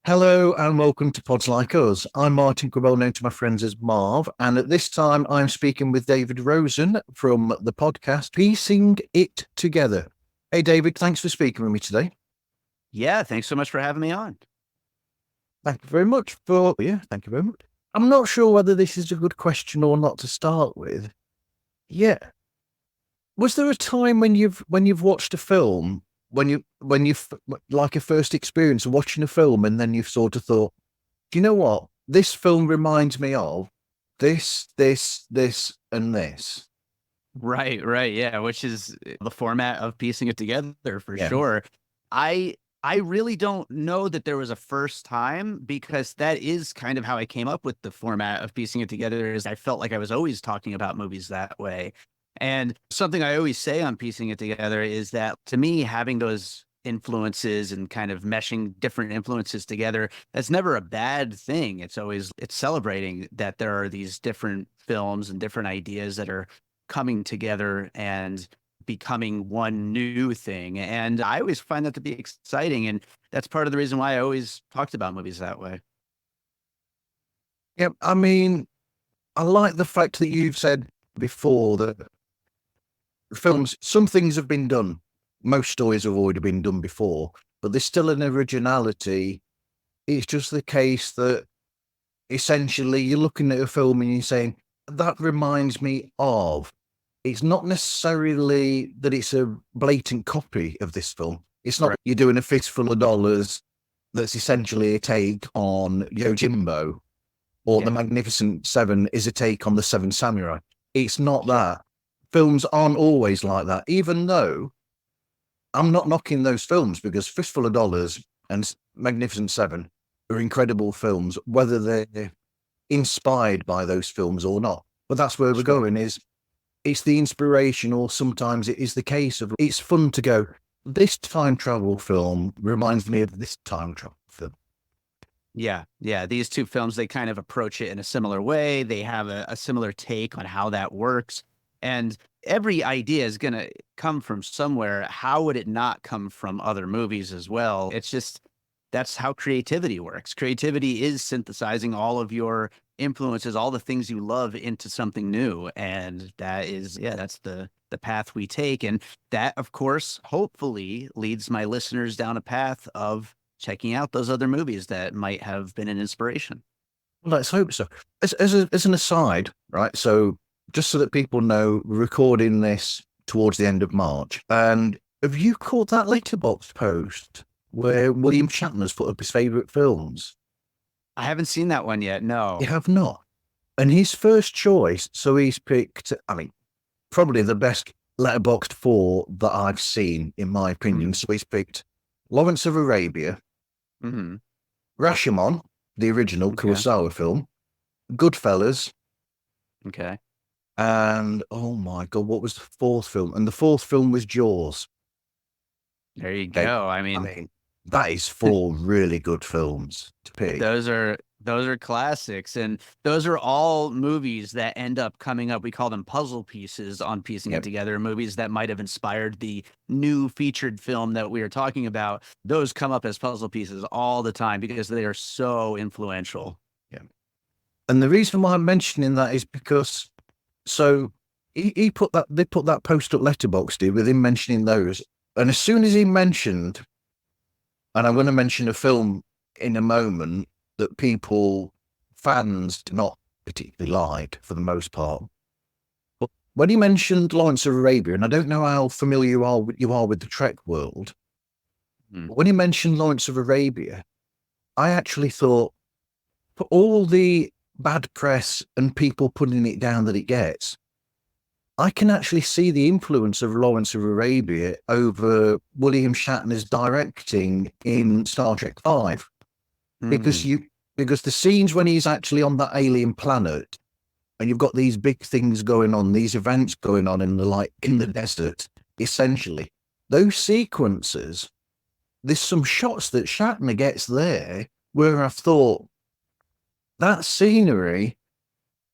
Hello and welcome to Pods Like Us. I'm Martin Quibell, known to my friends as Marv, and at this time I'm speaking with David Rosen from the podcast Piecing It Together. Hey David, thanks for speaking with me today. Yeah, thanks so much for having me on. Thank you very much thank you very much. I'm not sure whether this is a good question or not to start with. Yeah. Was there a time when you've watched a film, when you like a first experience of watching a film, and then you've sort of thought, do you know what? This film reminds me of this, and this. Right, yeah, which is the format of piecing it together for Yeah. sure. I really don't know that there was a first time, because that is kind of how I came up with the format of piecing it together. Is I felt like I was always talking about movies that way. And something I always say on piecing it together is that, to me, having those influences and kind of meshing different influences together, that's never a bad thing. It's celebrating that there are these different films and different ideas that are coming together and becoming one new thing. And I always find that to be exciting. And that's part of the reason why I always talked about movies that way. Yeah, I mean, I like the fact that you've said before that films, some things have been done. Most stories have already been done before, but there's still an originality. It's just the case that essentially you're looking at a film and you're saying, that reminds me of. It's not necessarily that it's a blatant copy of this film. It's not Right. You're doing a fistful of dollars that's essentially a take on Yojimbo, or Yeah. The Magnificent Seven is a take on The Seven Samurai. It's not that. Films aren't always like that, even though I'm not knocking those films, because Fistful of Dollars and Magnificent Seven are incredible films, whether they're inspired by those films or not. But that's where we're Sure. going, is it's the inspiration, or sometimes it is the case of, it's fun to go, this time travel film reminds me of this time travel film. Yeah. These two films, they kind of approach it in a similar way. They have a similar take on how that works. And every idea is going to come from somewhere. How would it not come from other movies as well? It's just, that's how creativity works. Creativity is synthesizing all of your influences, all the things you love, into something new. And that's the path we take. And that, of course, hopefully leads my listeners down a path of checking out those other movies that might have been an inspiration. Let's hope so. As an aside, right? So just so that people know, we're recording this towards the end of March. And have you caught that Letterboxd post where William Shatner's put up his favourite films? I haven't seen that one yet. No. You have not. And his first choice, so he's picked, I mean, probably the best Letterboxd 4 that I've seen, in my opinion. Mhm. So he's picked Lawrence of Arabia, Mm-hmm. Rashomon, the original Okay. Kurosawa film, Goodfellas, Okay. and oh my God, what was the fourth film? And the fourth film was Jaws. There you Okay. go. I I mean, mean, that is 4 really good films to pick. those are classics, and those are all movies that end up coming up. We call them puzzle pieces on piecing Yep. it together. Movies that might have inspired the new featured film that we are talking about. Those come up as puzzle pieces all the time because they are so influential. And the reason why I'm mentioning that is because, so they put that post up Letterboxd with him mentioning those, and as soon as he mentioned, and I'm going to mention a film in a moment that fans do not particularly like for the most part, but when he mentioned Lawrence of Arabia, and I don't know how familiar you are with the Trek world, but when he mentioned Lawrence of Arabia, I actually thought, for all the bad press and people putting it down that it gets, I can actually see the influence of Lawrence of Arabia over William Shatner's directing in Star Trek V, because because the scenes when he's actually on that alien planet and you've got these big things going on, these events going on in the desert, essentially, those sequences, there's some shots that Shatner gets there where I've thought that scenery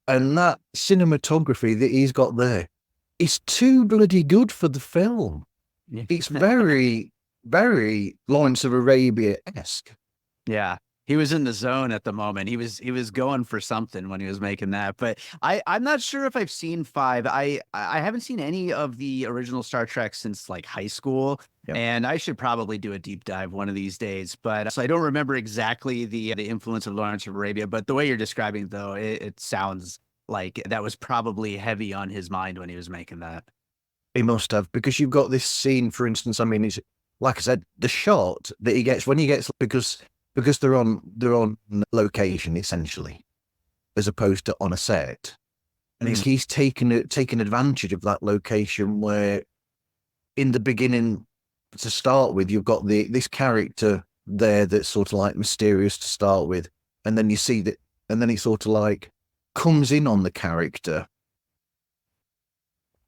and that cinematography that he's got there is too bloody good for the film. It's very, very Lawrence of Arabia-esque. Yeah. He was in the zone at the moment. He was going for something when he was making that. But I'm not sure if I've seen 5. I haven't seen any of the original Star Trek since like high school. Yep. And I should probably do a deep dive one of these days. But so I don't remember exactly the influence of Lawrence of Arabia. But the way you're describing though, it sounds like that was probably heavy on his mind when he was making that. He must have, because you've got this scene, for instance. I mean, it's like I said, the shot that he gets when he gets because they're on location essentially, as opposed to on a set, and he's taken advantage of that location where, in the beginning, to start with, you've got this character there that's sort of like mysterious to start with, and then you see that, and then he sort of like comes in on the character.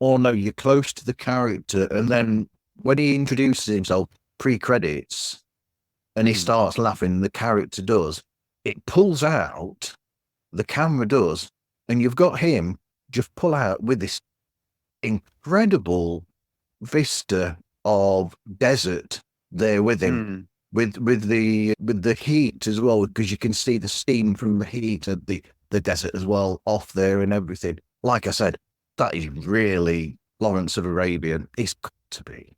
Or no, you're close to the character, and then when he introduces himself pre-credits, and he starts laughing, the character does, it pulls out, the camera does, and you've got him just pull out with this incredible vista of desert there with him, with the heat as well, because you can see the steam from the heat of the desert as well off there and everything. Like I said, that is really Lawrence of Arabia. It's got to be.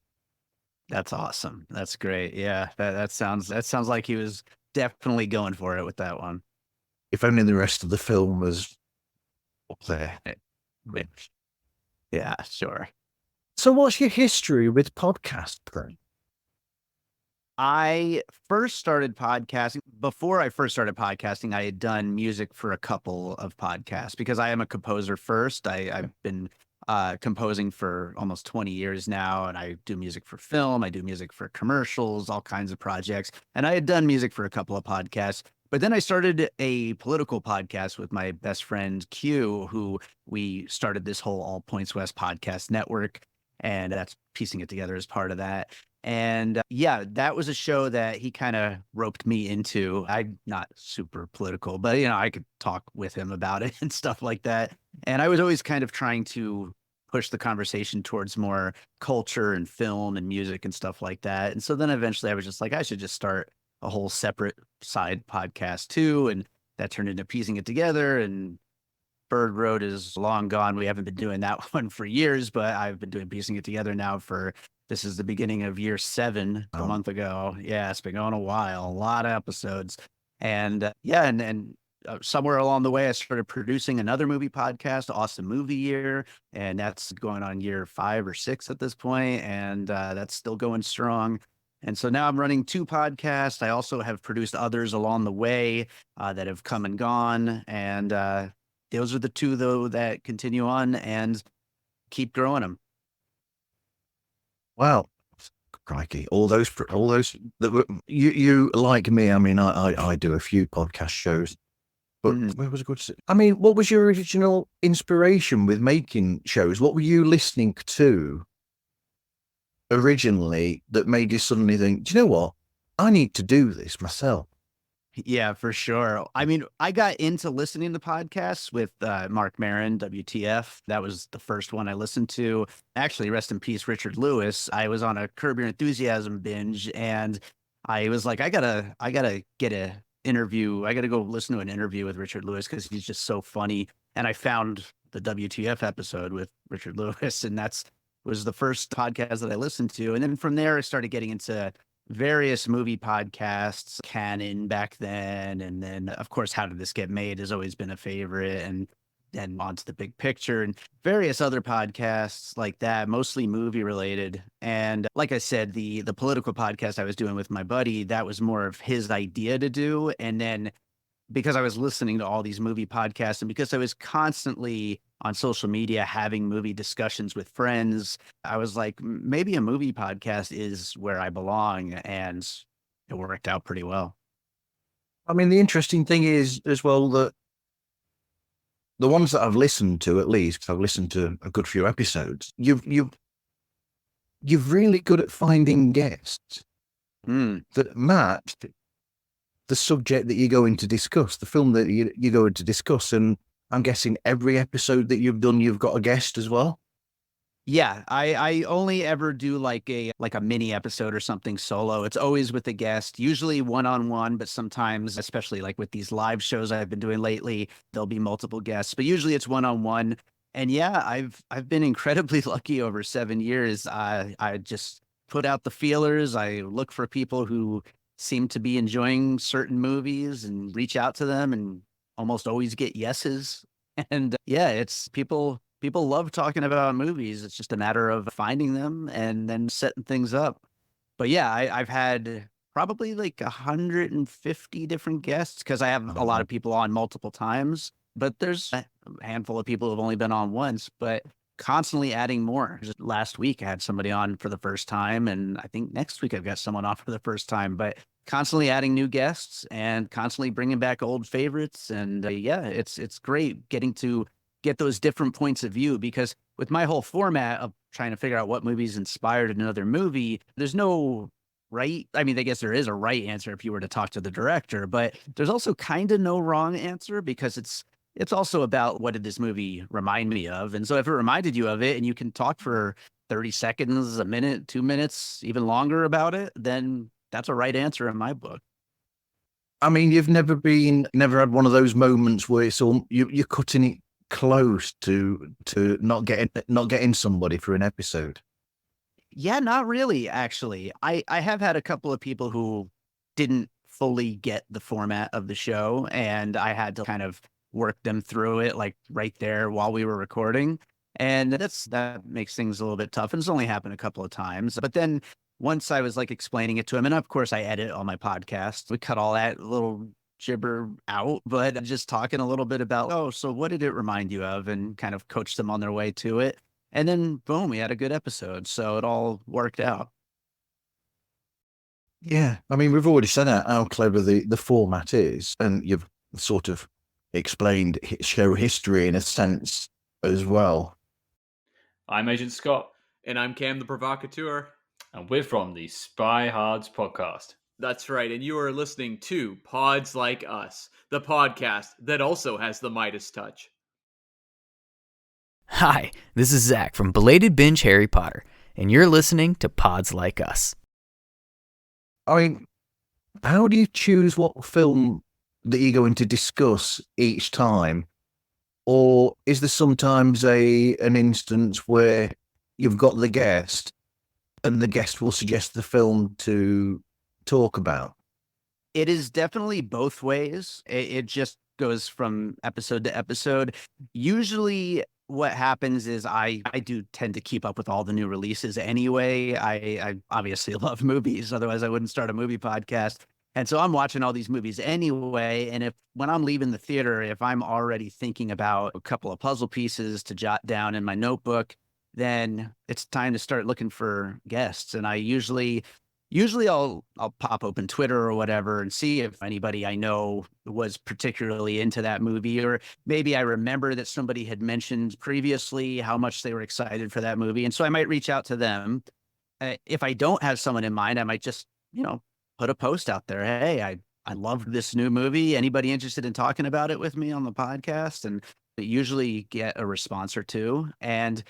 That's awesome. That's great. Yeah, that sounds like he was definitely going for it with that one. If only the rest of the film was up there. Yeah, sure. So what's your history with podcasts then? I first started podcasting. Before I first started podcasting, I had done music for a couple of podcasts because I am a composer first. I've been composing for almost 20 years now, and I do music for film. I do music for commercials, all kinds of projects. And I had done music for a couple of podcasts. But then I started a political podcast with my best friend Q, who we started this whole All Points West podcast network. And that's piecing it together as part of that. And yeah, that was a show that he kind of roped me into. I'm not super political, but I could talk with him about it and stuff like that. And I was always kind of trying to push the conversation towards more culture and film and music and stuff like that. And so then eventually I was just like, I should just start a whole separate side podcast too. And that turned into piecing it together. And Bird Road is long gone. We haven't been doing that one for years, but I've been doing piecing it together now this is the beginning of year 7 a month ago. Yeah, it's been going a while, a lot of episodes. And somewhere along the way, I started producing another movie podcast, Awesome Movie Year. And that's going on year 5 or 6 at this point, and that's still going strong. And so now I'm running 2 podcasts. I also have produced others along the way that have come and gone. And those are the 2, though, that continue on and keep growing them. Wow, crikey! All those that were, you like me. I mean, I do a few podcast shows, but where was a good? I mean, what was your original inspiration with making shows? What were you listening to originally that made you suddenly think, do you know what? I need to do this myself. Yeah, for sure. I mean, I got into listening to podcasts with Mark Maron, WTF. That was the first one I listened to. Actually, rest in peace, Richard Lewis. I was on a Curb Your Enthusiasm binge, and I was like, I gotta get a interview. I gotta go listen to an interview with Richard Lewis because he's just so funny. And I found the WTF episode with Richard Lewis, and was the first podcast that I listened to. And then from there, I started getting into various movie podcasts, canon back then. And then, of course, How Did This Get Made has always been a favorite. And then onto the Big Picture and various other podcasts like that, mostly movie related. And like I said, the political podcast I was doing with my buddy, that was more of his idea to do. And then because I was listening to all these movie podcasts and because I was constantly on social media having movie discussions with friends, I was like, maybe a movie podcast is where I belong. And it worked out pretty well. I mean, the interesting thing is as well that the ones that I've listened to, at least, 'cause I've listened to a good few episodes, you're really good at finding guests that match the subject that you're going to discuss, the film that you're going to discuss. And I'm guessing every episode that you've done, you've got a guest as well. Yeah, I only ever do like a mini episode or something solo. It's always with a guest, usually one-on-one, but sometimes, especially like with these live shows I've been doing lately, there'll be multiple guests, but usually it's one-on-one. And yeah, I've been incredibly lucky over 7 years. I just put out the feelers. I look for people who seem to be enjoying certain movies and reach out to them and almost always get yeses. And yeah, it's people love talking about movies. It's just a matter of finding them and then setting things up. But yeah, I've had probably like 150 different guests because I have a lot of people on multiple times. But there's a handful of people who've only been on once, but constantly adding more. Just last week, I had somebody on for the first time, and I think next week I've got someone on for the first time. But constantly adding new guests and constantly bringing back old favorites. And yeah, it's great getting to get those different points of view because with my whole format of trying to figure out what movies inspired another movie, there's no right. I mean, I guess there is a right answer if you were to talk to the director, but there's also kind of no wrong answer because it's also about what did this movie remind me of? And so if it reminded you of it and you can talk for 30 seconds, a minute, 2 minutes, even longer about it, then that's a right answer in my book. I mean, you've never had one of those moments where it's all you're cutting it close to not getting somebody for an episode. Yeah, not really, actually. I have had a couple of people who didn't fully get the format of the show, and I had to kind of work them through it, like, right there while we were recording, and that makes things a little bit tough, and it's only happened a couple of times, but then once I was, like, explaining it to him and, of course, I edit all my podcasts. We cut all that little gibber out, but just talking a little bit about, "Oh, so what did it remind you of?" and kind of coach them on their way to it. And then boom, we had a good episode. So it all worked out. Yeah, I mean, we've already said how clever the format is, and you've sort of explained show history in a sense as well. I'm Agent Scott. And I'm Cam the Provocateur. And we're from the Spy Hards podcast. That's right, and you are listening to Pods Like Us, the podcast that also has the Midas touch. Hi, this is Zach from Belated Binge Harry Potter, and you're listening to Pods Like Us. I mean, how do you choose what film that you're going to discuss each time? Or is there sometimes an instance where you've got the guest and the guest will suggest the film to talk about? It is definitely both ways. It just goes from episode to episode. Usually what happens is I do tend to keep up with all the new releases anyway. I obviously love movies, otherwise I wouldn't start a movie podcast. And so I'm watching all these movies anyway. And when I'm leaving the theater, if I'm already thinking about a couple of puzzle pieces to jot down in my notebook, then it's time to start looking for guests. And I usually I'll pop open Twitter or whatever and see if anybody I know was particularly into that movie, or maybe I remember that somebody had mentioned previously how much they were excited for that movie. And so I might reach out to them. If I don't have someone in mind, I might just, put a post out there. Hey, I loved this new movie. Anybody interested in talking about it with me on the podcast? And usually get a response or two. And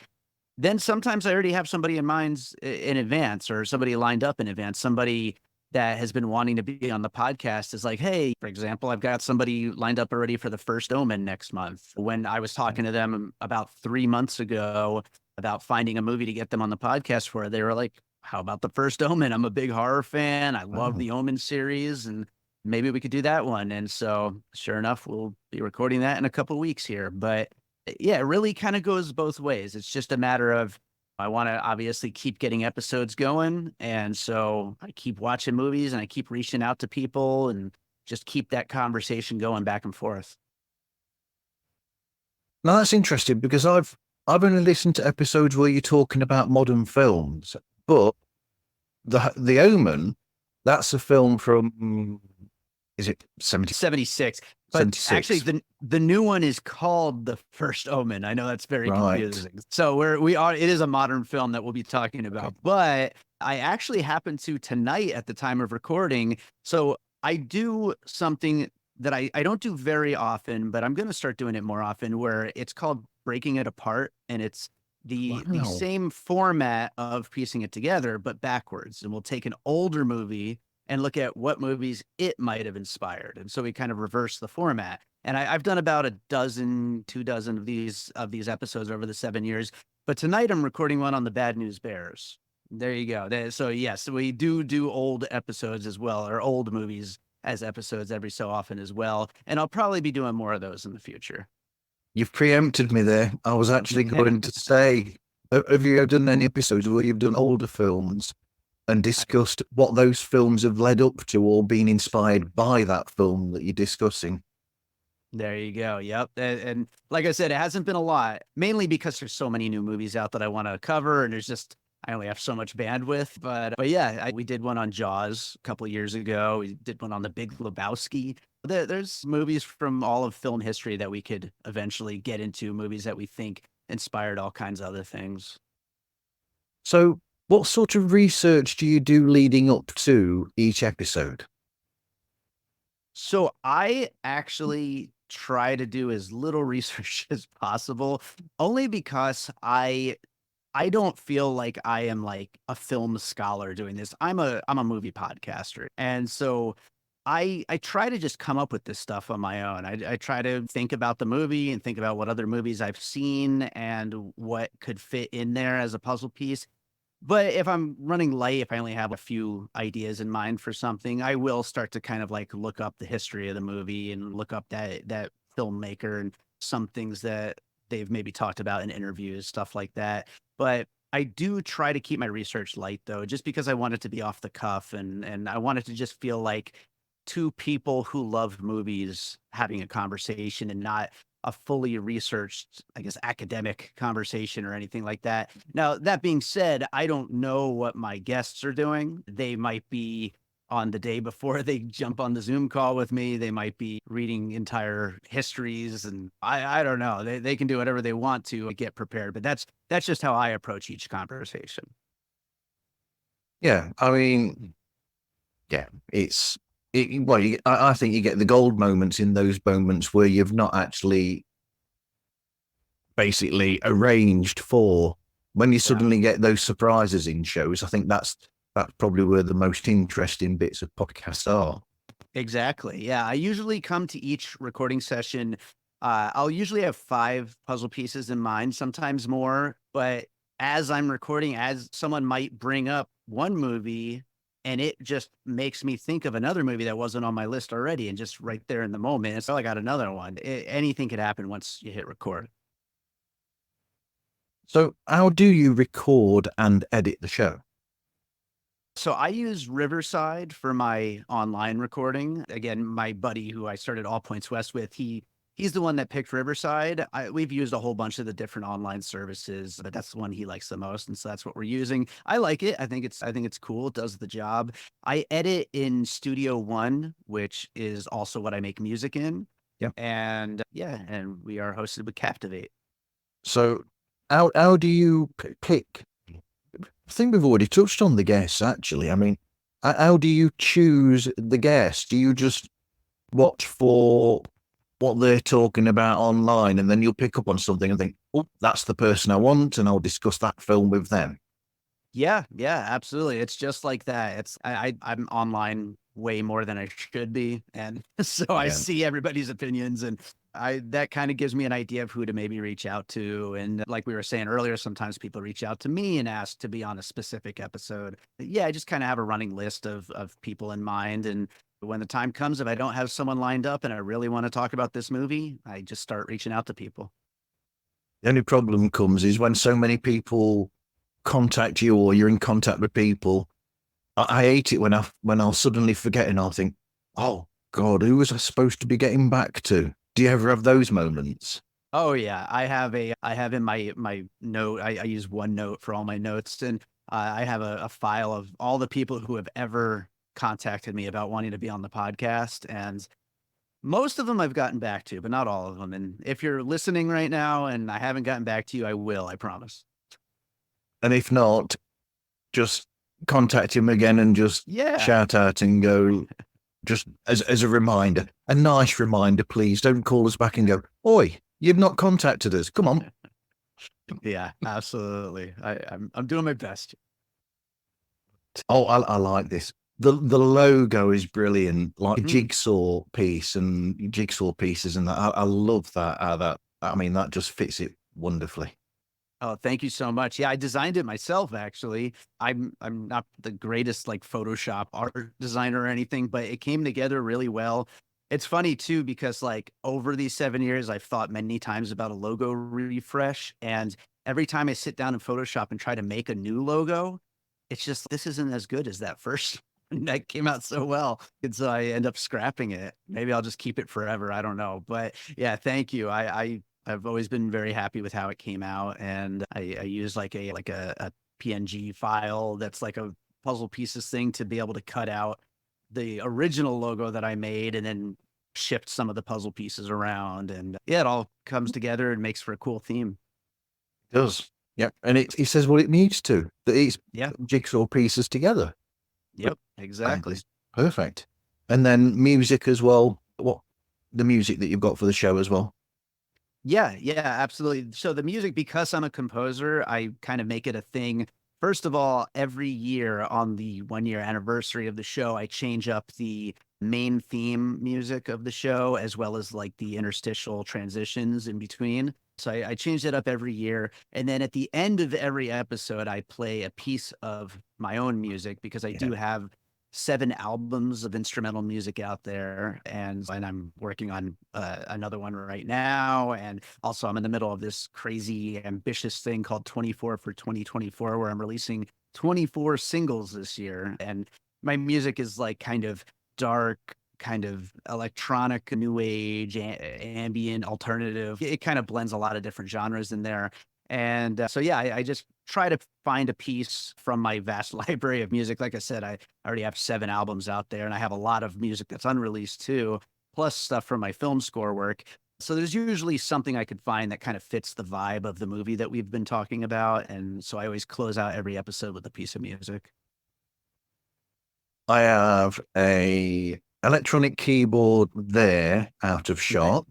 then sometimes I already have somebody in mind in advance, or somebody lined up in advance. Somebody that has been wanting to be on the podcast is like, hey, for example, I've got somebody lined up already for The First Omen next month. When I was talking to them about 3 months ago about finding a movie to get them on the podcast for, they were like, how about The First Omen? I'm a big horror fan. I love the Omen series, and maybe we could do that one. And so sure enough, we'll be recording that in a couple of weeks here. But yeah, it really kind of goes both ways. It's just a matter of, I want to obviously keep getting episodes going. And so I keep watching movies and I keep reaching out to people and just keep that conversation going back and forth. Now that's interesting because I've only listened to episodes where you're talking about modern films, but the Omen, that's a film from Is it 70? 76. But 76. actually, the new one is called The First Omen. I know that's very Right. confusing. So we are. It is a modern film that we'll be talking about. Okay. But I actually happen to tonight at the time of recording. So I do something that I don't do very often, but I'm going to start doing it more often. Where it's called breaking it apart, and it's the Wow. same format of piecing it together, but backwards. And we'll take an older movie and look at what movies it might have inspired. And so we kind of reverse the format. And I've done about 2 dozen of these episodes over the 7 years. But tonight I'm recording one on the Bad News Bears. There you go. So yes, we do old episodes as well, or old movies as episodes every so often as well. And I'll probably be doing more of those in the future. You've preempted me there. I was actually going to say, have you done any episodes where you've done older films and discussed what those films have led up to or been inspired by that film that you're discussing? There you go. Yep. And like I said, it hasn't been a lot, mainly because there's so many new movies out that I want to cover, and there's just I only have so much bandwidth. But yeah, we did one on Jaws a couple of years ago. We did one on The Big Lebowski. There's movies from all of film history that we could eventually get into, movies that we think inspired all kinds of other things. So, what sort of research do you do leading up to each episode? So I actually try to do as little research as possible, only because I don't feel like I am like a film scholar doing this. I'm a movie podcaster. And so I try to just come up with this stuff on my own. I try to think about the movie and think about what other movies I've seen and what could fit in there as a puzzle piece. But if I'm running late, if I only have a few ideas in mind for something, I will start to kind of like look up the history of the movie and look up that filmmaker and some things that they've maybe talked about in interviews, stuff like that. But I do try to keep my research light though, just because I want it to be off the cuff and I want it to just feel like two people who love movies having a conversation and not a fully researched, I guess, academic conversation or anything like that. Now, that being said, I don't know what my guests are doing. They might be on the day before they jump on the Zoom call with me. They might be reading entire histories, and I don't know. They can do whatever they want to get prepared, but that's just how I approach each conversation. Yeah, I mean, yeah, I think you get the gold moments in those moments where you've not actually basically arranged for. When you suddenly get those surprises in shows, I think that's probably where the most interesting bits of podcasts are. Exactly. Yeah. I usually come to each recording session. I'll usually have 5 puzzle pieces in mind, sometimes more. But as I'm recording, as someone might bring up one movie and it just makes me think of another movie that wasn't on my list already. And just right there in the moment, it's, oh, I got another one. Anything could happen once you hit record. So, how do you record and edit the show? So I use Riverside for my online recording. Again, my buddy who I started All Points West with, he's the one that picked Riverside. We've used a whole bunch of the different online services, but that's the one he likes the most, and so that's what we're using. I like it. I think it's cool. It does the job. I edit in Studio One, which is also what I make music in. Yeah. And and we are hosted with Captivate. So, how do you pick? I think we've already touched on the guests, actually. I mean, how do you choose the guests? Do you just watch for what they're talking about online and then you'll pick up on something and think, oh, that's the person I want, and I'll discuss that film with them? Yeah, absolutely. It's just like that. I'm online way more than I should be, and so I Yeah. see everybody's opinions, and that kind of gives me an idea of who to maybe reach out to. And like we were saying earlier, sometimes people reach out to me and ask to be on a specific episode. Yeah, I just kind of have a running list of people in mind, and when the time comes, if I don't have someone lined up and I really want to talk about this movie, I just start reaching out to people. The only problem comes is when so many people contact you or you're in contact with people. I hate it when I'll suddenly forget and I'll think, oh God, who was I supposed to be getting back to? Do you ever have those moments? Oh yeah, I have in my note. I use OneNote for all my notes, and I have a file of all the people who have ever contacted me about wanting to be on the podcast, and most of them I've gotten back to, but not all of them. And if you're listening right now and I haven't gotten back to you, I will, I promise. And if not, just contact him again and just Yeah. shout out and go, just as a reminder, a nice reminder, please. Don't call us back and go, oi, you've not contacted us. Come on. Yeah, absolutely. I'm doing my best. Oh, I like this. The logo is brilliant, like a Mhm. jigsaw piece and jigsaw pieces, and that. I love that. I mean, that just fits it wonderfully. Oh, thank you so much. Yeah, I designed it myself, actually. I'm not the greatest like Photoshop art designer or anything, but it came together really well. It's funny too, because like over these 7 years, I've thought many times about a logo refresh. And every time I sit down in Photoshop and try to make a new logo, it's just this isn't as good as that first one that came out so well. And so I end up scrapping it. Maybe I'll just keep it forever. I don't know. But yeah, thank you. I've always been very happy with how it came out, and I use like a PNG file that's like a puzzle pieces thing to be able to cut out the original logo that I made, and then shift some of the puzzle pieces around, and yeah, it all comes together and makes for a cool theme. It does. Yeah. And it says what it needs to, that it's Yeah. jigsaw pieces together. Yep, exactly. It's perfect. And then music as well. What the music that you've got for the show as well. Yeah, absolutely. So the music, because I'm a composer, I kind of make it a thing. First of all, every year on the 1 year anniversary of the show, I change up the main theme music of the show, as well as like the interstitial transitions in between. So I change it up every year. And then at the end of every episode, I play a piece of my own music, because I do have 7 albums of instrumental music out there, and I'm working on another one right now. And also, I'm in the middle of this crazy ambitious thing called 24 for 2024, where I'm releasing 24 singles this year. And my music is like kind of dark, kind of electronic, new age, ambient, alternative. It kind of blends a lot of different genres in there. And so, yeah, I just try to find a piece from my vast library of music. Like I said, I already have 7 albums out there, and I have a lot of music that's unreleased too, plus stuff from my film score work. So there's usually something I could find that kind of fits the vibe of the movie that we've been talking about. And so I always close out every episode with a piece of music. I have a electronic keyboard there out of shot.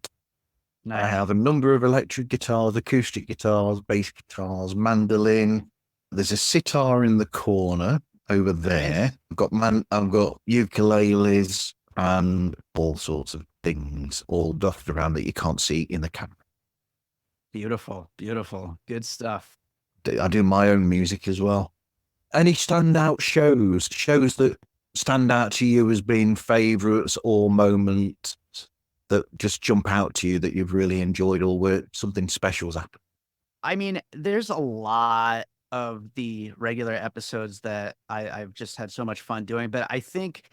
I Nice. have a number of electric guitars, acoustic guitars, bass guitars, mandolin. There's a sitar in the corner over there. Nice. I've got ukuleles and all sorts of things all dotted around that you can't see in the camera. Beautiful, beautiful. Good stuff. I do my own music as well. Any standout shows that stand out to you as being favourites or moments that just jump out to you that you've really enjoyed, or where something special's happened? I mean, there's a lot of the regular episodes that I've just had so much fun doing, but I think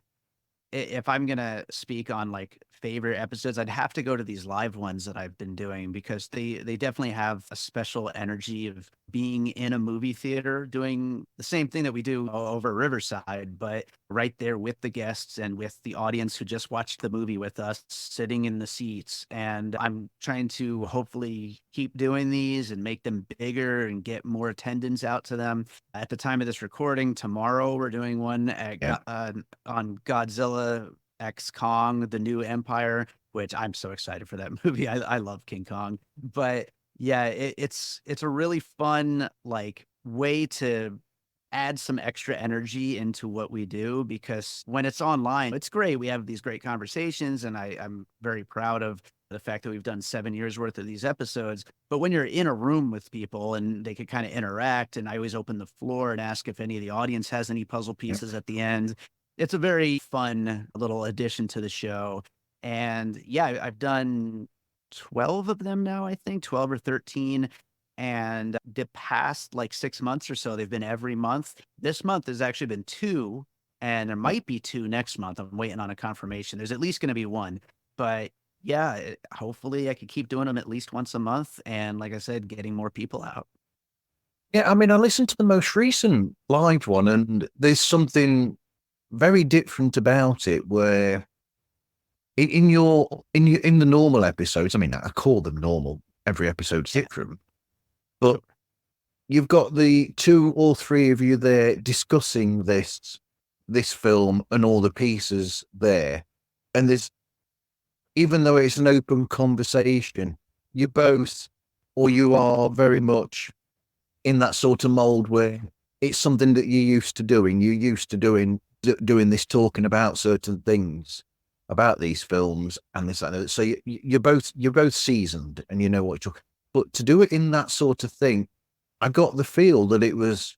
if I'm gonna speak on like favorite episodes, I'd have to go to these live ones that I've been doing, because they definitely have a special energy of being in a movie theater doing the same thing that we do over Riverside, but right there with the guests and with the audience who just watched the movie with us, sitting in the seats. And I'm trying to hopefully keep doing these and make them bigger and get more attendance out to them. At the time of this recording, tomorrow we're doing one at on Godzilla X Kong, the New Empire, which I'm so excited for that movie. I love King Kong. But yeah, it's a really fun like way to add some extra energy into what we do, because when it's online, it's great. We have these great conversations, and I'm very proud of the fact that we've done 7 years worth of these episodes. But when you're in a room with people and they could kind of interact, and I always open the floor and ask if any of the audience has any puzzle pieces at the end. It's a very fun little addition to the show. And yeah, I've done 12 of them now, I think 12 or 13. And the past like 6 months or so, they've been every month. This month has actually been 2, and there might be 2 next month. I'm waiting on a confirmation. There's at least going to be 1. But yeah, hopefully I could keep doing them at least once a month. And like I said, getting more people out. Yeah, I mean, I listened to the most recent live one, and there's something very different about it. Where in the normal episodes, I mean, I call them normal. Every episode's different, but you've got the 2 or 3 of you there discussing this film and all the pieces there, and there's, even though it's an open conversation, you both, or you are very much in that sort of mold where it's something that you're used to doing. You're used to doing this, talking about certain things, about these films and this and that. So you're both seasoned and you know what you're. But to do it in that sort of thing, I got the feel that it was,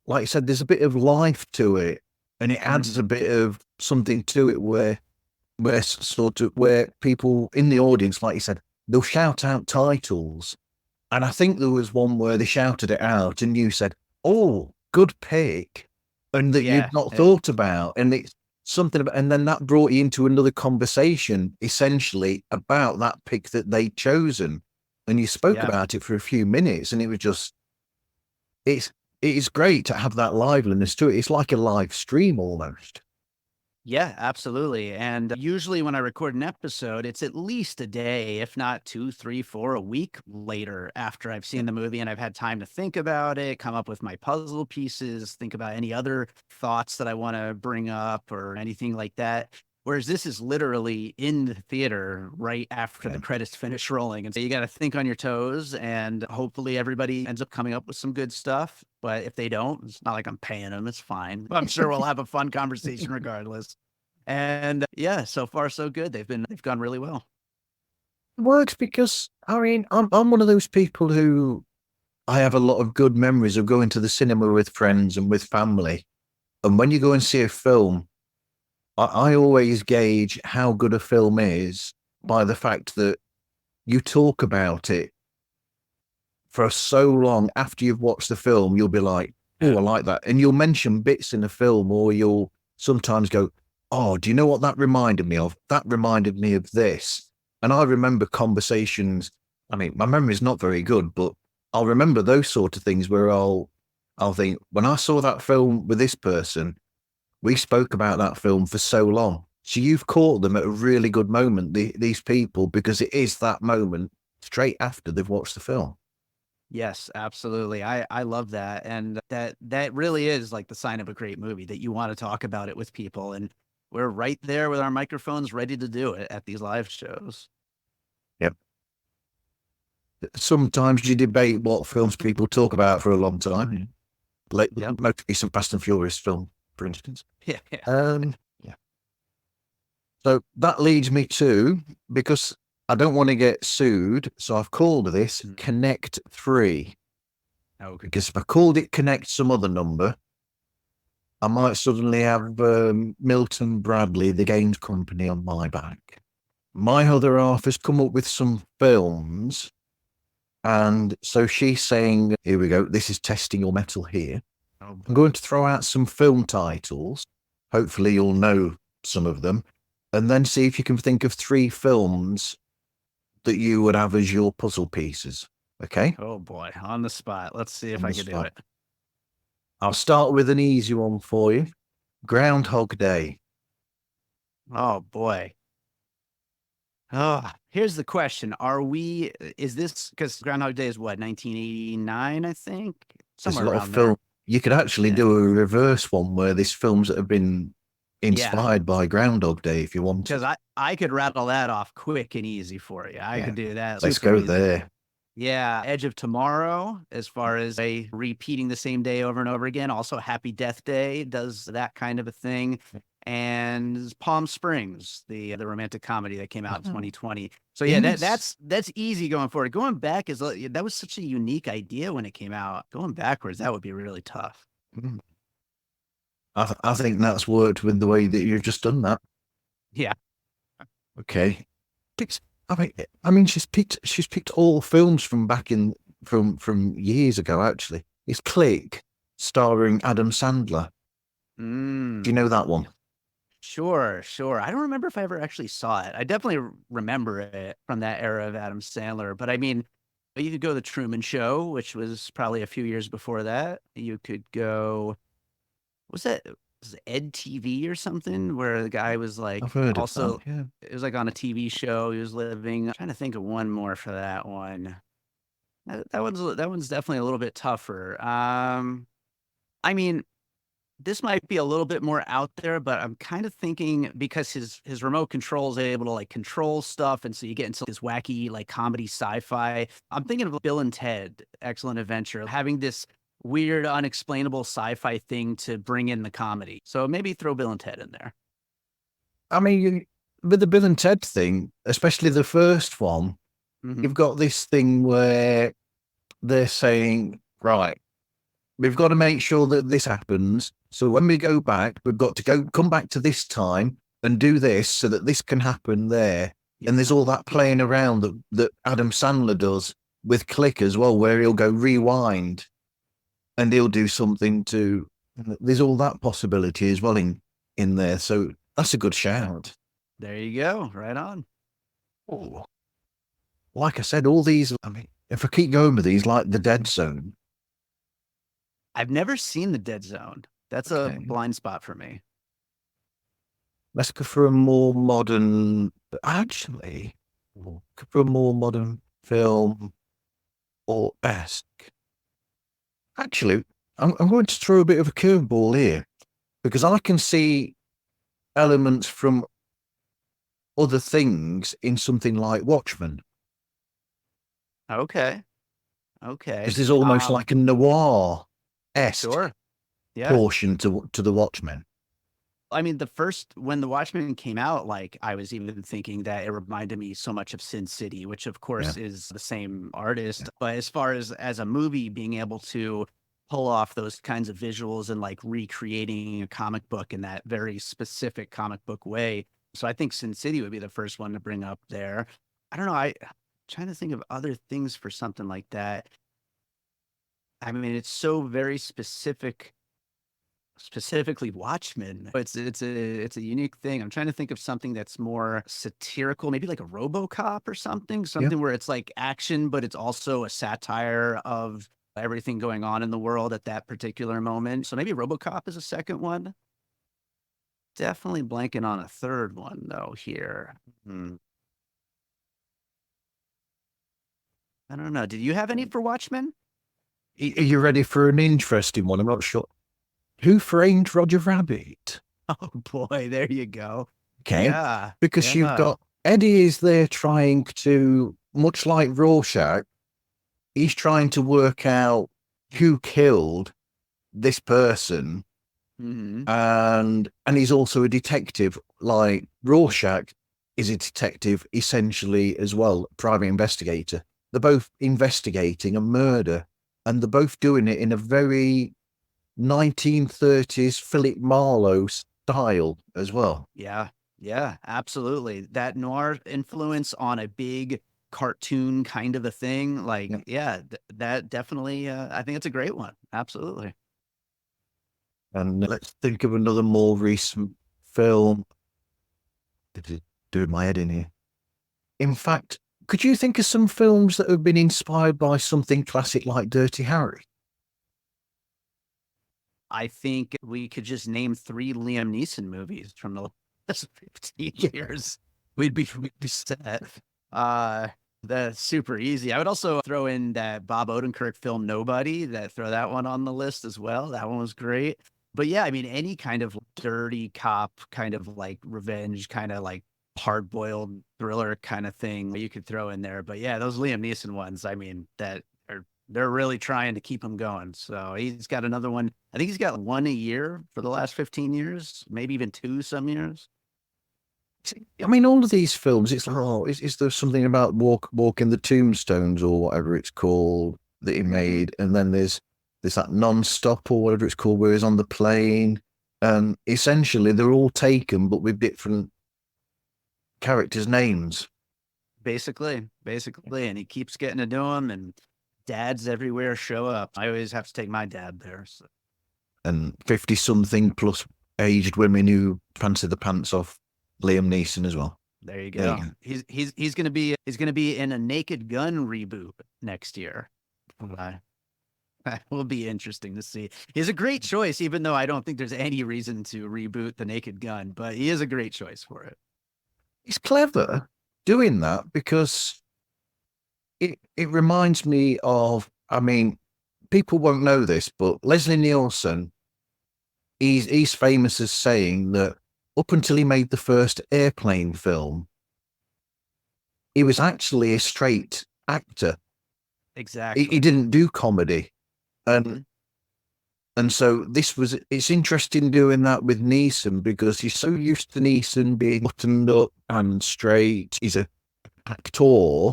like you said, there's a bit of life to it, and it adds a bit of something to it where people in the audience, like you said, they'll shout out titles. And I think there was one where they shouted it out and you said, "Oh, good pick," and that you'd not thought about. And it's something about, and then that brought you into another conversation, essentially, about that pick that they'd chosen. And you spoke about it for a few minutes, and it was just, it is great to have that liveliness to it. It's like a live stream almost. Yeah, absolutely. And usually when I record an episode, it's at least a day, if not 2, 3, 4, a week later after I've seen the movie and I've had time to think about it, come up with my puzzle pieces, think about any other thoughts that I want to bring up or anything like that. Whereas this is literally in the theater right after the credits finish rolling. And so you got to think on your toes, and hopefully everybody ends up coming up with some good stuff. But if they don't, it's not like I'm paying them. It's fine. I'm sure we'll have a fun conversation regardless. And yeah, so far so good. They've gone really well. It works because, I mean, I'm one of those people who, I have a lot of good memories of going to the cinema with friends and with family. And when you go and see a film, I always gauge how good a film is by the fact that you talk about it for so long after you've watched the film. You'll be like, "Oh, I like that." And you'll mention bits in the film, or you'll sometimes go, "Oh, do you know what that reminded me of? That reminded me of this." And I remember conversations. I mean, my memory is not very good, but I'll remember those sort of things where I'll think, when I saw that film with this person, we spoke about that film for so long. So you've caught them at a really good moment, these people, because it is that moment straight after they've watched the film. Yes, absolutely. I love that. And that really is like the sign of a great movie, that you want to talk about it with people. And we're right there with our microphones ready to do it at these live shows. Yep. Sometimes you debate what films people talk about for a long time. Like most recent Fast and Furious film, for instance. Yeah. Yeah. So that leads me to, because I don't want to get sued, so I've called this Connect 3. Okay. Because if I called it Connect some other number, I might suddenly have Milton Bradley, the games company, on my back. My other half has come up with some films, and so she's saying, "Here we go, this is testing your metal here. I'm going to throw out some film titles. Hopefully you'll know some of them, and then see if you can think of 3 films that you would have as your puzzle pieces." Okay? Oh boy, on the spot. Let's see if I can do it. I'll start with an easy one for you. Groundhog Day. Oh boy. Oh, here's the question. Is this, because Groundhog Day is what, 1989, I think? There's a Somewhere lot around of there. film. You could actually do a reverse one where there's films that have been inspired by Groundhog Day if you want to. Because I could rattle that off quick and easy for you. I could do that. Let's super go easy. there. Yeah, Edge of Tomorrow, as far as repeating the same day over and over again. Also, Happy Death Day does that kind of a thing. And Palm Springs, the romantic comedy that came out in 2020. So yeah, that's easy going forward. Going back that was such a unique idea when it came out. Going backwards, that would be really tough. I think that's worked with the way that you've just done that. Yeah. Okay. I mean, she's picked all films from back from years ago. Actually, it's Click, starring Adam Sandler. Do you know that one? Sure. I don't remember if I ever actually saw it. I definitely remember it from that era of Adam Sandler. But I mean, you could go The Truman Show, which was probably a few years before that. You could go, was that was it Ed TV or something, where the guy was like I've heard also of that. Yeah. it was like on a TV show. He was living. I'm trying to think of one more for that one. That one's definitely a little bit tougher. I mean, this might be a little bit more out there, but I'm kind of thinking because his remote control is able to like control stuff, and so you get into this wacky like comedy sci-fi. I'm thinking of Bill and Ted: Excellent Adventure, having this weird, unexplainable sci-fi thing to bring in the comedy. So maybe throw Bill and Ted in there. I mean, with the Bill and Ted thing, especially the first one, Mhm. you've got this thing where they're saying, right, we've got to make sure that this happens. So when we go back, we've got to come back to this time and do this so that this can happen there. And there's all that playing around that Adam Sandler does with Click as well, where he'll go rewind and he'll do something to. There's all that possibility as well in there. So that's a good shout. There you go. Right on. Oh, like I said, all these. I mean, if I keep going with these, like the Dead Zone. I've never seen The Dead Zone. That's a Okay. blind spot for me. Let's go for a more modern. Actually, go for a more modern film or esque. Actually, I'm going to throw a bit of a curveball here because I can see elements from other things in something like Watchmen. Okay. Okay. This is almost like a noir-esque Sure. Yeah. portion to the Watchmen. I mean, when The Watchmen came out, like I was even thinking that it reminded me so much of Sin City, which of course is the same artist. But as far as a movie being able to pull off those kinds of visuals and like recreating a comic book in that very specific comic book way. So I think Sin City would be the first one to bring up there. I don't know. I'm trying to think of other things for something like that. I mean, it's so very specifically Watchmen. It's a unique thing. I'm trying to think of something that's more satirical, maybe like a RoboCop or something where it's like action, but it's also a satire of everything going on in the world at that particular moment. So maybe RoboCop is a second one. Definitely blanking on a third one though here. I don't know. Did you have any for Watchmen? Are you ready for an interesting one? I'm not sure. Who Framed Roger Rabbit? Oh boy, there you go. Okay. Yeah. Because you've got Eddie is there trying to, much like Rorschach, he's trying to work out who killed this person. And he's also a detective, like Rorschach is a detective essentially as well, private investigator. They're both investigating a murder, and they're both doing it in a very 1930s Philip Marlowe style as well. Yeah, absolutely. That noir influence on a big cartoon kind of a thing. Like, that definitely, I think it's a great one. Absolutely. And let's think of another more recent film. Doing my head in here. In fact, could you think of some films that have been inspired by something classic like Dirty Harry? I think we could just name 3 Liam Neeson movies from the last 15 years. We'd be set. That's super easy. I would also throw in that Bob Odenkirk film Nobody, throw that one on the list as well. That one was great. But yeah, I mean, any kind of dirty cop, kind of like revenge, kind of like hard-boiled thriller kind of thing you could throw in there. But yeah, those Liam Neeson ones, I mean, they're really trying to keep him going. So he's got another one. I think he's got one a year for the last 15 years, maybe even 2 some years. I mean, all of these films, it's like, is there something about walking the tombstones or whatever it's called that he made? And then there's that non-stop or whatever it's called, where he's on the plane. And essentially they're all taken, but with different characters' names. Basically. And he keeps getting to do them, and dads everywhere show up. I always have to take my dad there. So. And 50-something plus aged women who fancy the pants off Liam Neeson as well. There you go. He's gonna be in a Naked Gun reboot next year. That will be interesting to see. He's a great choice, even though I don't think there's any reason to reboot The Naked Gun, but he is a great choice for it. He's clever doing that because it reminds me of, I mean, people won't know this, but Leslie Nielsen, he's famous as saying that up until he made the first Airplane film, he was actually a straight actor. Exactly. He didn't do comedy. Mhm. And so it's interesting doing that with Neeson because he's so used to Neeson being buttoned up and straight. He's an actor.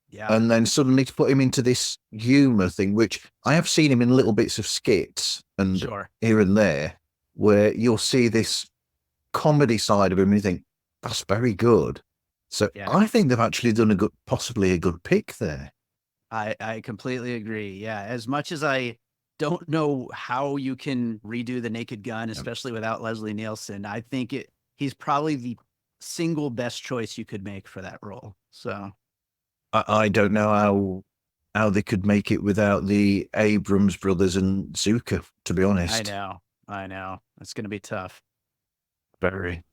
Yeah. And then suddenly to put him into this humor thing, which I have seen him in little bits of skits and Sure. here and there, where you'll see this comedy side of him and you think, that's very good. So Yeah. I think they've actually done possibly a good pick there. I completely agree. Yeah. As much as I don't know how you can redo The Naked Gun, especially without Leslie Nielsen, I think he's probably the single best choice you could make for that role. So I don't know how they could make it without the Abrams brothers and Zucker, to be honest. I know. It's going to be tough. Very.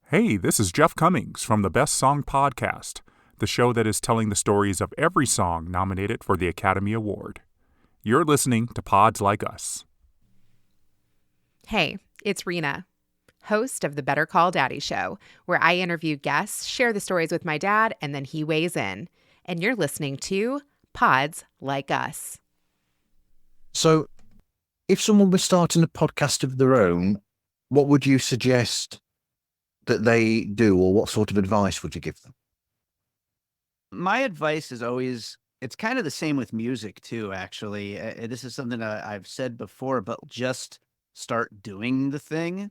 Hey, this is Jeff Cummings from the Best Song Podcast, the show that is telling the stories of every song nominated for the Academy Award. You're listening to Pods Like Us. Hey, it's Rena, host of the Better Call Daddy show, where I interview guests, share the stories with my dad, and then he weighs in. And you're listening to Pods Like Us. So, if someone was starting a podcast of their own, what would you suggest that they do, or what sort of advice would you give them? My advice is always, it's kind of the same with music too, actually. This is something that I've said before, but just start doing the thing.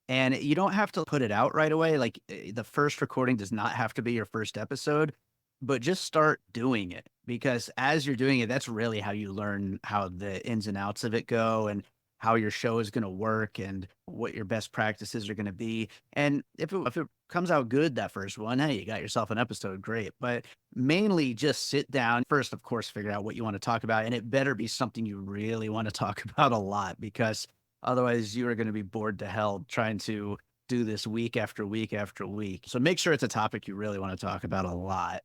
And you don't have to put it out right away. Like the first recording does not have to be your first episode, but just start doing it, because as you're doing it, that's really how you learn how the ins and outs of it go and how your show is going to work and what your best practices are going to be. And if it comes out good, that first one, hey, you got yourself an episode, great. But mainly just sit down first, of course, figure out what you want to talk about. And it better be something you really want to talk about a lot, because otherwise you are going to be bored to hell trying to do this week after week after week. So make sure it's a topic you really want to talk about a lot,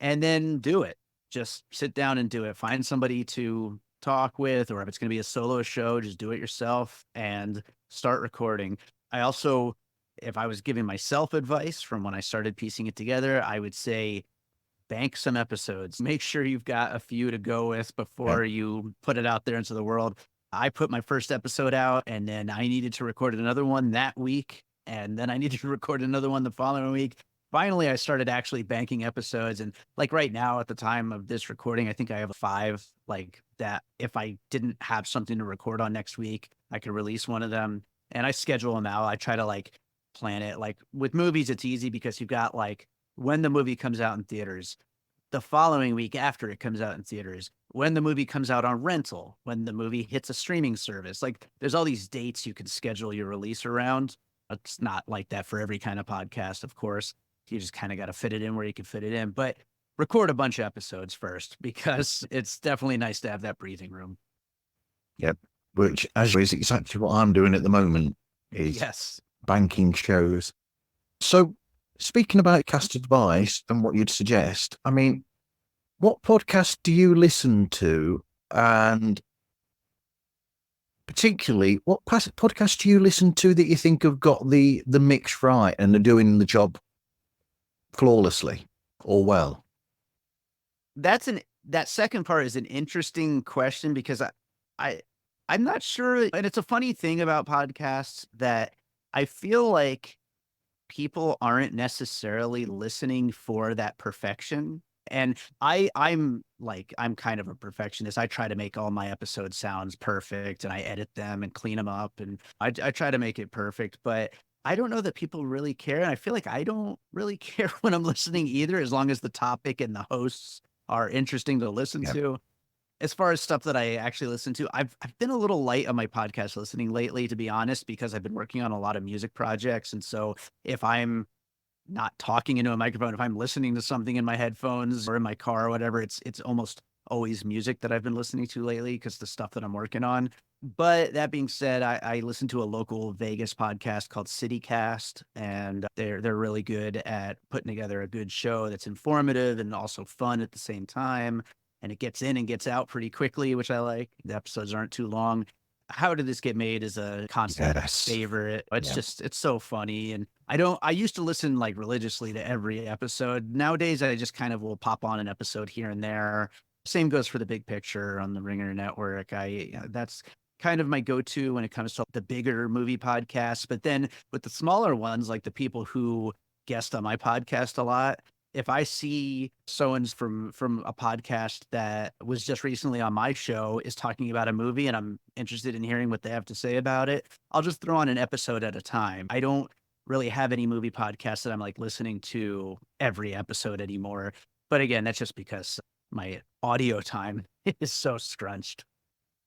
and then do it. Just sit down and do it. Find somebody to talk with, or if it's going to be a solo show, just do it yourself and start recording. I also, if I was giving myself advice from when I started piecing it together, I would say bank some episodes. Make sure you've got a few to go with before you put it out there into the world. I put my first episode out, and then I needed to record another one that week, and then I needed to record another one the following week. Finally, I started actually banking episodes. And like right now, at the time of this recording, I think I have 5 like that. If I didn't have something to record on next week, I could release one of them, and I schedule them out. I try to like plan it. Like with movies, it's easy because you've got like when the movie comes out in theaters, the following week after it comes out in theaters, when the movie comes out on rental, when the movie hits a streaming service. Like there's all these dates you can schedule your release around. It's not like that for every kind of podcast, of course. You just kind of got to fit it in where you can fit it in, but record a bunch of episodes first, because it's definitely nice to have that breathing room. Yep. Which, as is exactly what I'm doing at the moment, is Yes. banking shows. So, speaking about cast advice and what you'd suggest, I mean, what podcast do you listen to? And particularly, what podcast do you listen to that you think have got the mix right and are doing the job flawlessly or well? That second part is an interesting question, because I'm not sure. And it's a funny thing about podcasts that I feel like people aren't necessarily listening for that perfection. And I'm kind of a perfectionist. I try to make all my episodes sounds perfect, and I edit them and clean them up, and I try to make it perfect. But I don't know that people really care. And I feel like I don't really care when I'm listening either, as long as the topic and the hosts are interesting to listen to. As far as stuff that I actually listen to, I've been a little light on my podcast listening lately, to be honest, because I've been working on a lot of music projects. And so if I'm not talking into a microphone, if I'm listening to something in my headphones or in my car or whatever, it's almost always music that I've been listening to lately because the stuff that I'm working on. But that being said, I listen to a local Vegas podcast called CityCast, and they're really good at putting together a good show that's informative and also fun at the same time. And it gets in and gets out pretty quickly, which I like. The episodes aren't too long. How Did This Get Made is a constant favorite. It's so funny. And I used to listen like religiously to every episode. Nowadays, I just kind of will pop on an episode here and there. Same goes for The Big Picture on the Ringer Network. That's kind of my go-to when it comes to the bigger movie podcasts. But then with the smaller ones, like the people who guest on my podcast a lot, if I see someone's from a podcast that was just recently on my show is talking about a movie and I'm interested in hearing what they have to say about it, I'll just throw on an episode at a time. I don't really have any movie podcasts that I'm like listening to every episode anymore. But again, that's just because my audio time is so scrunched.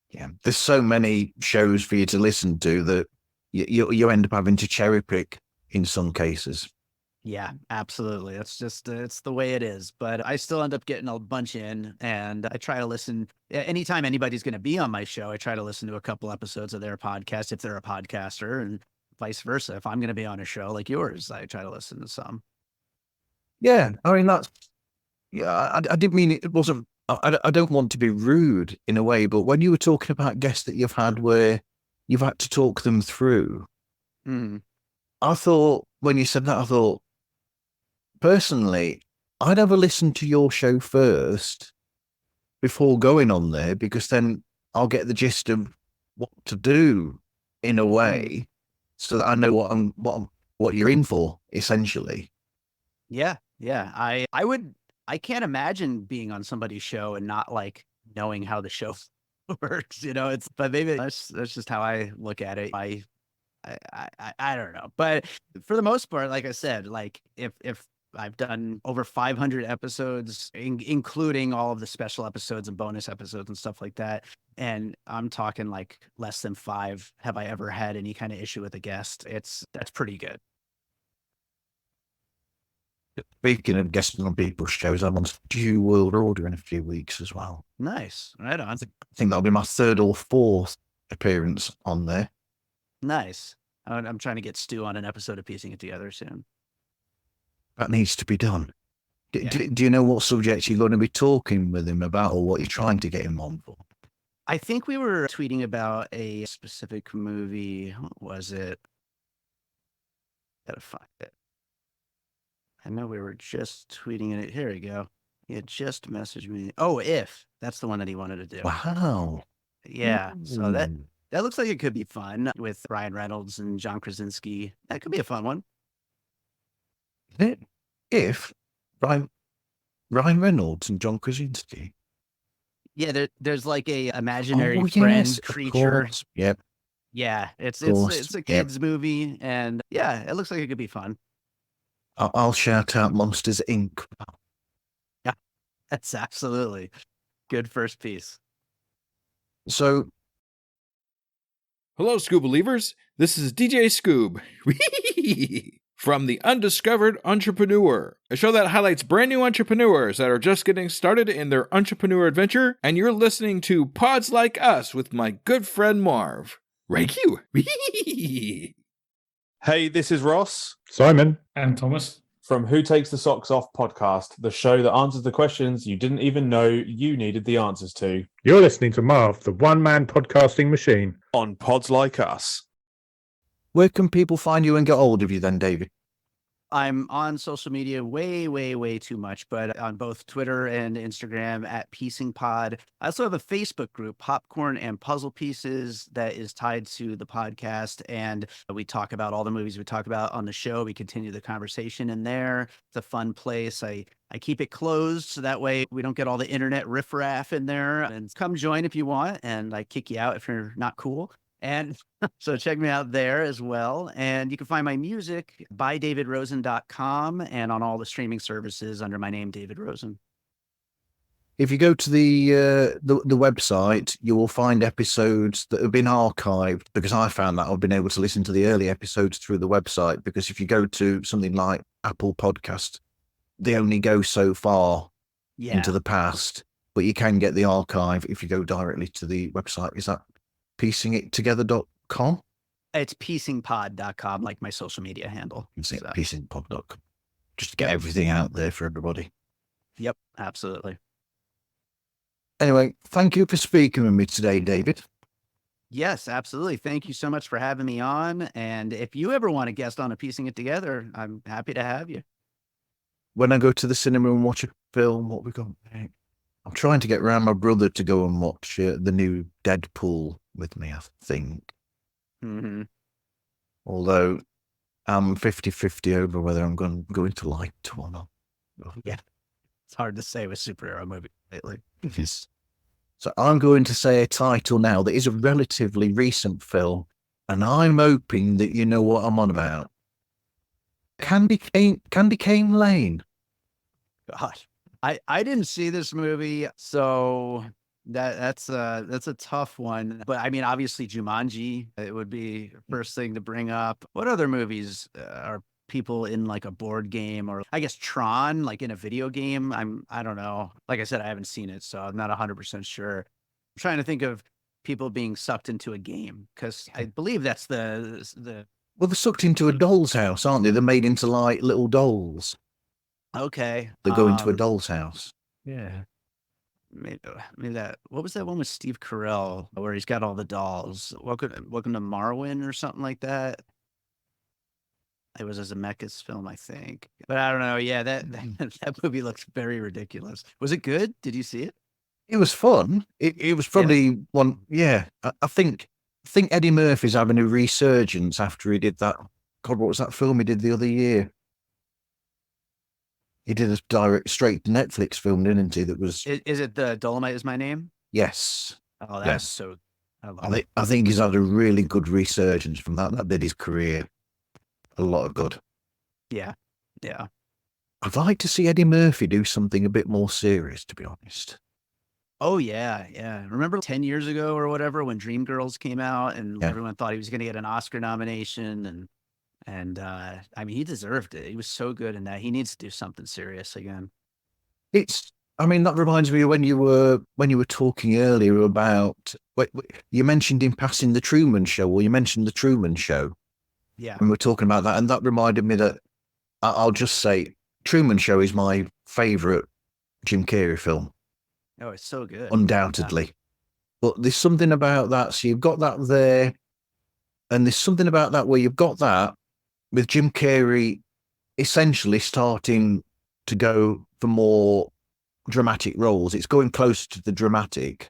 Yeah, there's so many shows for you to listen to that you end up having to cherry pick in some cases. Yeah, absolutely. It's just, it's the way it is. But I still end up getting a bunch in, and I try to listen. Anytime anybody's going to be on my show, I try to listen to a couple episodes of their podcast if they're a podcaster, and vice versa. If I'm going to be on a show like yours, I try to listen to some. Yeah, I mean, I didn't mean it wasn't, I don't want to be rude in a way, but when you were talking about guests that you've had where you've had to talk them through, I thought, when you said that, I thought, personally, I'd ever listen to your show first before going on there, because then I'll get the gist of what to do in a way, so that I know what you're in for, essentially. Yeah. I can't imagine being on somebody's show and not like knowing how the show works, but maybe that's just how I look at it. I don't know, but for the most part, like I said, like if I've done over 500 episodes, including all of the special episodes and bonus episodes and stuff like that. And I'm talking like less than 5 have I ever had any kind of issue with a guest. That's pretty good. Speaking of guesting on people's shows, I'm on Stew World Order in a few weeks as well. Nice. Right on. I think that'll be my 3rd or 4th appearance on there. Nice. I'm trying to get Stu on an episode of Piecing It Together soon. That needs to be done. Do you know what subject you're going to be talking with him about, or what you're trying to get him on for? I think we were tweeting about a specific movie. What was it? Gotta find it. I know we were just tweeting it. Here we go. He had just messaged me. Oh, If. That's the one that he wanted to do. Wow. Yeah. So that looks like it could be fun with Ryan Reynolds and John Krasinski. That could be a fun one. If Ryan Reynolds and John Krasinski. Yeah, there's like a imaginary friend creature. Yep. Yeah, it's a kids movie, and yeah, it looks like it could be fun. I'll shout out Monsters Inc. Yeah, that's absolutely good first piece. So, hello, Scoob believers. This is DJ Scoob from The Undiscovered Entrepreneur, a show that highlights brand new entrepreneurs that are just getting started in their entrepreneur adventure, and you're listening to Pods Like Us with my good friend Marv. Rank you. Hey, this is Ross, Simon, and Thomas from Who Takes the Socks Off podcast, the show that answers the questions you didn't even know you needed the answers to. You're listening to Marv, the one-man podcasting machine, on Pods Like Us. Where can people find you and get hold of you then, David? I'm on social media way, way, way too much, but on both Twitter and Instagram at Piecing Pod. I also have a Facebook group, Popcorn and Puzzle Pieces, that is tied to the podcast. And we talk about all the movies we talk about on the show. We continue the conversation in there. It's a fun place. I keep it closed so that way we don't get all the internet riffraff in there. And come join if you want, and I kick you out if you're not cool. And so check me out there as well. And you can find my music by davidrosen.com and on all the streaming services under my name, David Rosen. If you go to the website, you will find episodes that have been archived, because I found that I've been able to listen to the early episodes through the website, because if you go to something like Apple Podcast, they only go so far into the past. but you can get the archive if you go directly to the website. Is that piecingittogether.com? It's piecingpod.com, like my social media handle. It's So, piecingpod.com. Just to get everything out there for everybody. yep, absolutely. Anyway, thank you for speaking with me today, David. Yes, absolutely. Thank you so much for having me on. And if you ever want to guest on a Piecing It Together, I'm happy to have you. When I go to the cinema and watch a film, what we got? I'm trying to get around my brother to go and watch the new Deadpool with me, I think. Mm-hmm. Although I'm 50-50 over whether I'm going to like it or not. Yeah. It's hard to say with superhero movies lately. Yes. So I'm going to say a title now that is a relatively recent film, and I'm hoping that you know what I'm on about. Candy Cane Lane. Gosh, I didn't see this movie, so that's a tough one. But I mean, obviously Jumanji, it would be first thing to bring up. What other movies are people in like a board game, or I guess Tron, like in a video game? I don't know. Like I said, I haven't seen it, so I'm not 100% sure. I'm trying to think of people being sucked into a game, because I believe that's the Well, they're sucked into a doll's house, aren't they? They're made into like little dolls. okay. They go into a doll's house. Yeah. Maybe that. What was that one with Steve Carell where he's got all the dolls? Welcome to Marwin or something like that. It was a Zemeckis film, I think. But I don't know. Yeah, that movie looks very ridiculous. Was it good? Did you see it? It was fun. It was probably one. Yeah, I think Eddie Murphy's having a resurgence after he did that. God, what was that film he did the other year? He did a direct straight to Netflix film, didn't he? That was. Is it the Dolomite Is My Name? Yes. Oh, that's so. I think he's had a really good resurgence from that. That did his career a lot of good. Yeah. Yeah. I'd like to see Eddie Murphy do something a bit more serious, to be honest. Oh yeah, yeah. Remember 10 years ago or whatever when Dreamgirls came out and everyone thought he was going to get an Oscar nomination, and I mean, he deserved it. He was so good in that. He needs to do something serious again. I mean, that reminds me of when you were talking earlier about you mentioned in passing the Truman Show, or you mentioned the Truman Show. Yeah. And we're talking about that, and that reminded me that I'll just say Truman Show is my favorite Jim Carrey film. Oh, it's so good. Undoubtedly. Yeah. But there's something about that. So you've got that there, and there's something about that where you've got that with Jim Carrey essentially starting to go for more dramatic roles. It's going closer to the dramatic.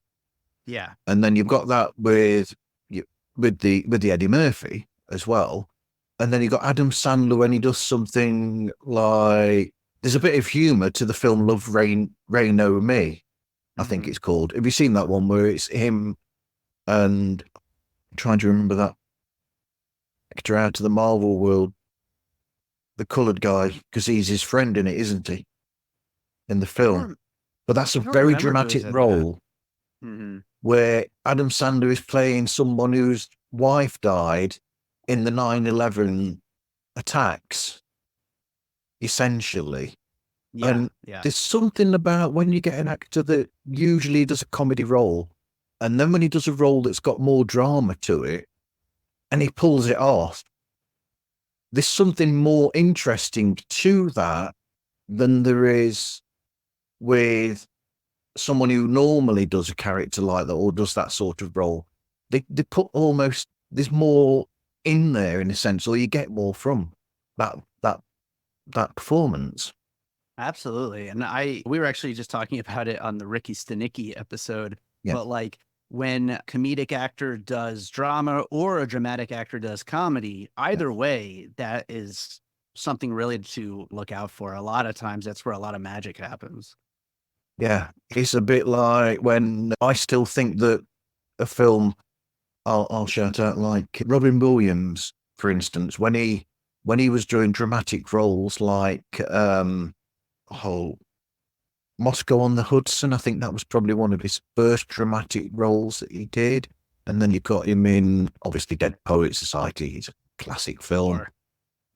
Yeah. And then you've got that with the Eddie Murphy as well. And then you've got Adam Sandler when he does something like, there's a bit of humor to the film Love, Rain Over Me, I think it's called. Have you seen that one where it's him and I'm trying to remember that actor out of the Marvel world, the coloured guy, because he's his friend in it, isn't he? In the film. But that's a very dramatic role where Adam Sandler is playing someone whose wife died in the 9/11 attacks, essentially. Yeah, and there's something about when you get an actor that usually does a comedy role, and then when he does a role that's got more drama to it, and he pulls it off, there's something more interesting to that than there is with someone who normally does a character like that or does that sort of role. They put almost, there's more in there in a sense, or you get more from that performance. Absolutely. And we were actually just talking about it on the Ricky Stenicki episode, but like when a comedic actor does drama or a dramatic actor does comedy, either way, that is something really to look out for. A lot of times that's where a lot of magic happens. Yeah. It's a bit like when I still think that a film, I'll shout out, like Robin Williams, for instance, when he was doing dramatic roles like Moscow on the Hudson, I think that was probably one of his first dramatic roles that he did. And then you got him in, obviously, Dead Poets Society. It's a classic film. Sure.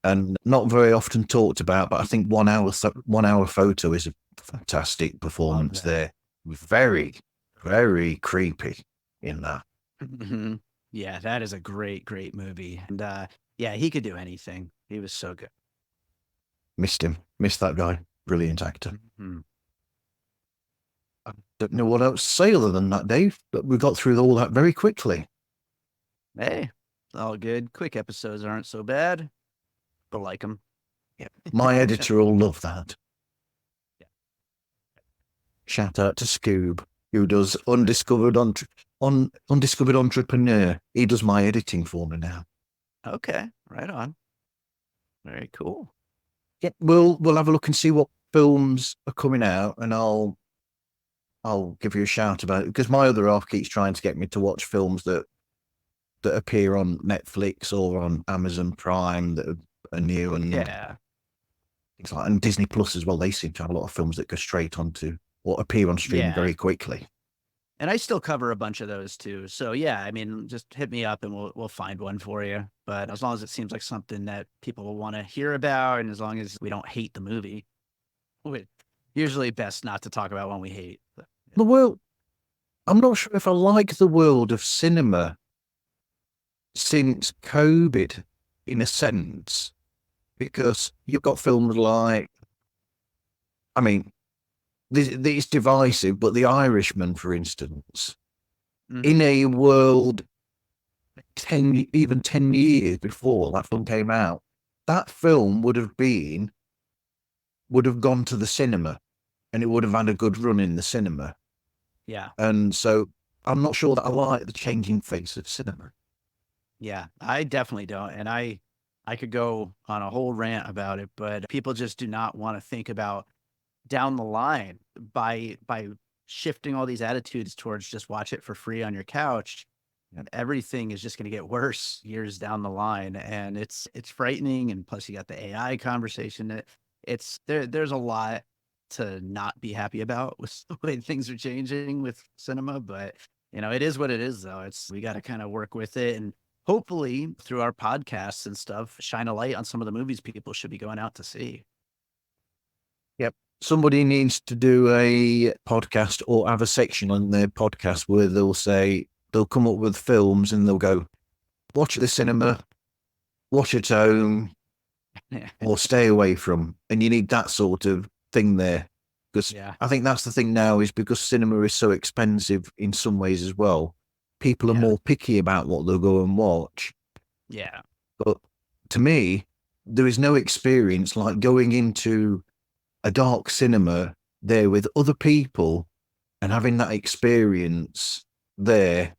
And not very often talked about, but I think 1 Hour Photo is a fantastic performance there. very, very creepy in that. Mhm. Yeah, that is a great, great movie. And yeah, he could do anything. He was so good. Missed him. Missed that guy. Brilliant actor. Mhm. I don't know what else to say other than that, Dave, but we got through all that very quickly. Hey, it's all good. Quick episodes aren't so bad, but like them. Yeah. My editor will love that. Yeah. Shout out to Scoob, who does Undiscovered Entrepreneur. He does my editing for me now. Okay, right on. Very cool. Yeah, we'll have a look and see what films are coming out, and I'll give you a shout about it, because my other half keeps trying to get me to watch films that appear on Netflix or on Amazon Prime that are new, and Yeah. things like, and Disney Plus as well. They seem to have a lot of films that go straight onto or appear on stream Yeah. very quickly. And I still cover a bunch of those too. So yeah, I mean, just hit me up and we'll find one for you. But as long as it seems like something that people will want to hear about, and as long as we don't hate the movie, we usually best not to talk about one we hate. But, The world, I'm not sure if I like the world of cinema since COVID, in a sense, because you've got films like, I mean, it's divisive, but The Irishman, for instance, in a world 10 years before that film came out, that film would have gone to the cinema, and it would have had a good run in the cinema. yeah. And so I'm not sure that I like the changing face of cinema. Yeah, I definitely don't. And I could go on a whole rant about it, but people just do not want to think about down the line by shifting all these attitudes towards just watch it for free on your couch. Everything is just going to get worse years down the line, and it's frightening. And plus, you got the AI conversation. There's a lot to not be happy about with the way things are changing with cinema, but it is what it is. Though we got to kind of work with it, and hopefully through our podcasts and stuff, shine a light on some of the movies people should be going out to see. Yep. Somebody needs to do a podcast or have a section on their podcast where they'll come up with films and they'll go, watch at the cinema, watch at home, or stay away from. And you need that sort of thing there. Because I think that's the thing now, is because cinema is so expensive in some ways as well. People are more picky about what they'll go and watch. Yeah. But to me, there is no experience like going into a dark cinema there with other people and having that experience there.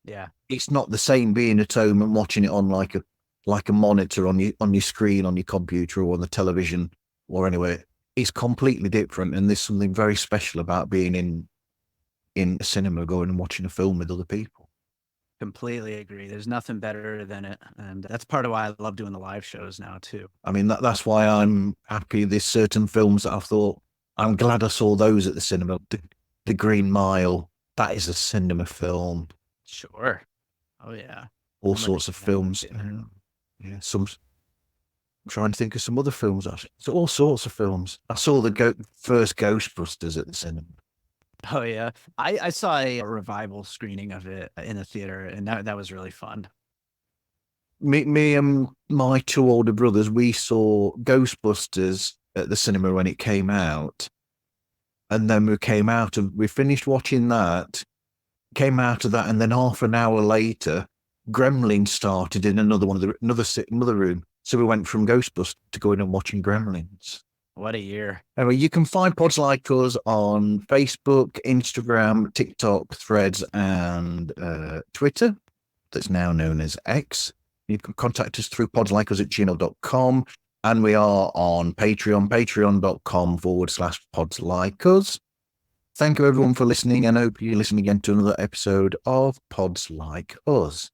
Yeah. It's not the same being at home and watching it on like a monitor on your screen, on your computer or on the television or anywhere. It's completely different, and there's something very special about being in a cinema, going and watching a film with other people. Completely agree. There's nothing better than it. And that's part of why I love doing the live shows now too. I mean, that's why I'm happy there's certain films that I thought, I'm glad I saw those at the cinema. The Green Mile, that is a cinema film. Sure. Oh yeah. All sorts of films. Yeah, I'm trying to think of some other films. So all sorts of films. I saw the first Ghostbusters at the cinema. Oh yeah, I saw a revival screening of it in the theater, and that was really fun. Me and my two older brothers, we saw Ghostbusters at the cinema when it came out, and then we finished watching that, came out of that, and then half an hour later, Gremlins started in another room. So we went from Ghostbusters to going and watching Gremlins. What a year. Anyway, you can find Pods Like Us on Facebook, Instagram, TikTok, Threads, and Twitter. That's now known as X. You can contact us through podslikeus@gmail.com. And we are on Patreon, patreon.com/podslikeus. Thank you everyone for listening, and hope you listen again to another episode of Pods Like Us.